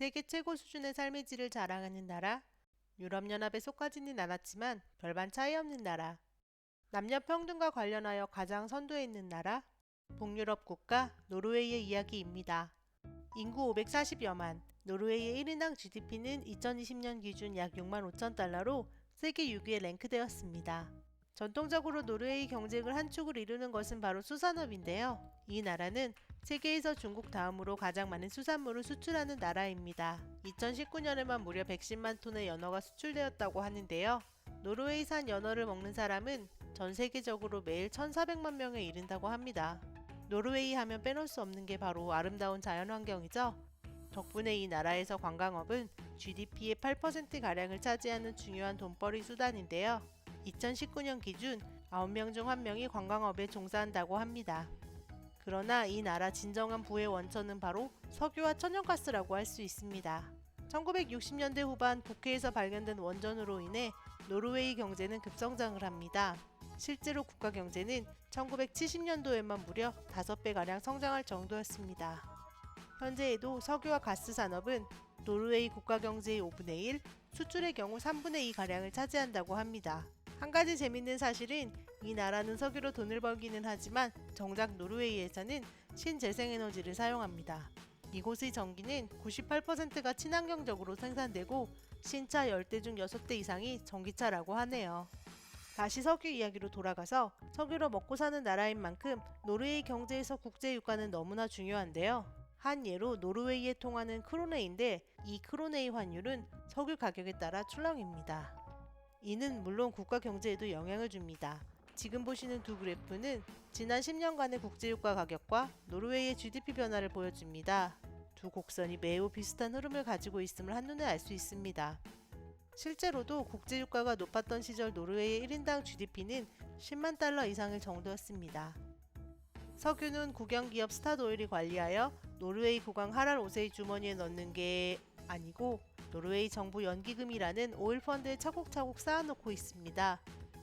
세계 최고 수준의 삶의 질을 자랑하는 나라, 유럽연합에 속하지는 않았지만 별반 차이 없는 나라, 남녀 평등과 관련하여 가장 선두에 있는 나라, 북유럽 국가 노르웨이의 이야기입니다. 인구 540여만, 노르웨이의 1인당 GDP는 2020년 기준 약 6만 5천 달러로 세계 6위에 랭크되었습니다. 전통적으로 노르웨이 경제를 한 축을 이루는 것은 바로 수산업인데요. 이 나라는 세계에서 중국 다음으로 가장 많은 수산물을 수출하는 나라입니다. 2019년에만 무려 110만 톤의 연어가 수출되었다고 하는데요. 노르웨이산 연어를 먹는 사람은 전 세계적으로 매일 1,400만 명에 이른다고 합니다. 노르웨이 하면 빼놓을 수 없는 게 바로 아름다운 자연환경이죠. 덕분에 이 나라에서 관광업은 GDP의 8%가량을 차지하는 중요한 돈벌이 수단인데요. 2019년 기준 9명 중 1명이 관광업에 종사한다고 합니다. 그러나 이 나라 진정한 부의 원천은 바로 석유와 천연가스라고 할 수 있습니다. 1960년대 후반 북해에서 발견된 원전으로 인해 노르웨이 경제는 급성장을 합니다. 실제로 국가 경제는 1970년도에만 무려 5배가량 성장할 정도였습니다. 현재에도 석유와 가스 산업은 노르웨이 국가 경제의 5분의 1, 수출의 경우 3분의 2가량을 차지한다고 합니다. 한 가지 재밌는 사실은 이 나라는 석유로 돈을 벌기는 하지만 정작 노르웨이에서는 신재생에너지를 사용합니다. 이곳의 전기는 98%가 친환경적으로 생산되고 신차 10대 중 6대 이상이 전기차라고 하네요. 다시 석유 이야기로 돌아가서 석유로 먹고 사는 나라인 만큼 노르웨이 경제에서 국제유가는 너무나 중요한데요. 한 예로 노르웨이에 통하는 크로네인데 이 크로네의 환율은 석유 가격에 따라 출렁입니다. 이는 물론 국가 경제에도 영향을 줍니다. 지금 보시는 두 그래프는 지난 10년간의 국제유가 가격과 노르웨이의 GDP 변화를 보여줍니다. 두 곡선이 매우 비슷한 흐름을 가지고 있음을 한눈에 알 수 있습니다. 실제로도 국제유가가 높았던 시절 노르웨이의 1인당 GDP는 10만 달러 이상일 정도였습니다. 석유는 국영기업 스타트오일이 관리하여 노르웨이 국왕 하랄 5세의 주머니에 넣는 게 아니고 노르웨이 정부 연기금이라는 오일 펀드에 차곡차곡 쌓아놓고 있습니다.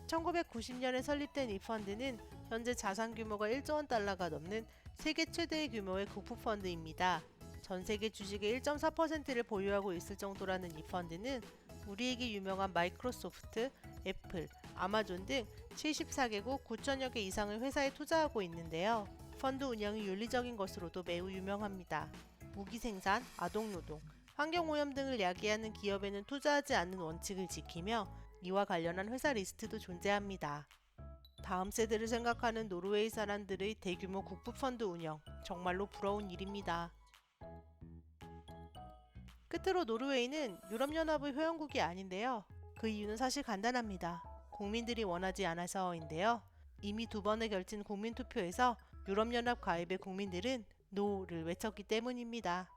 1990년에 설립된 이 펀드는 현재 자산 규모가 1조 원 달러가 넘는 세계 최대의 규모의 국부 펀드입니다. 전 세계 주식의 1.4%를 보유하고 있을 정도라는 이 펀드는 우리에게 유명한 마이크로소프트, 애플, 아마존 등 74개국 9천여 개 이상의 회사에 투자하고 있는데요. 펀드 운영이 윤리적인 것으로도 매우 유명합니다. 무기 생산, 아동노동, 환경오염 등을 야기하는 기업에는 투자하지 않는 원칙을 지키며 이와 관련한 회사 리스트도 존재합니다. 다음 세대를 생각하는 노르웨이 사람들의 대규모 국부펀드 운영, 정말로 부러운 일입니다. 끝으로 노르웨이는 유럽연합의 회원국이 아닌데요. 그 이유는 사실 간단합니다. 국민들이 원하지 않아서인데요. 이미 2번에 걸친 국민투표에서 유럽연합 가입의 국민들은 NO를 외쳤기 때문입니다.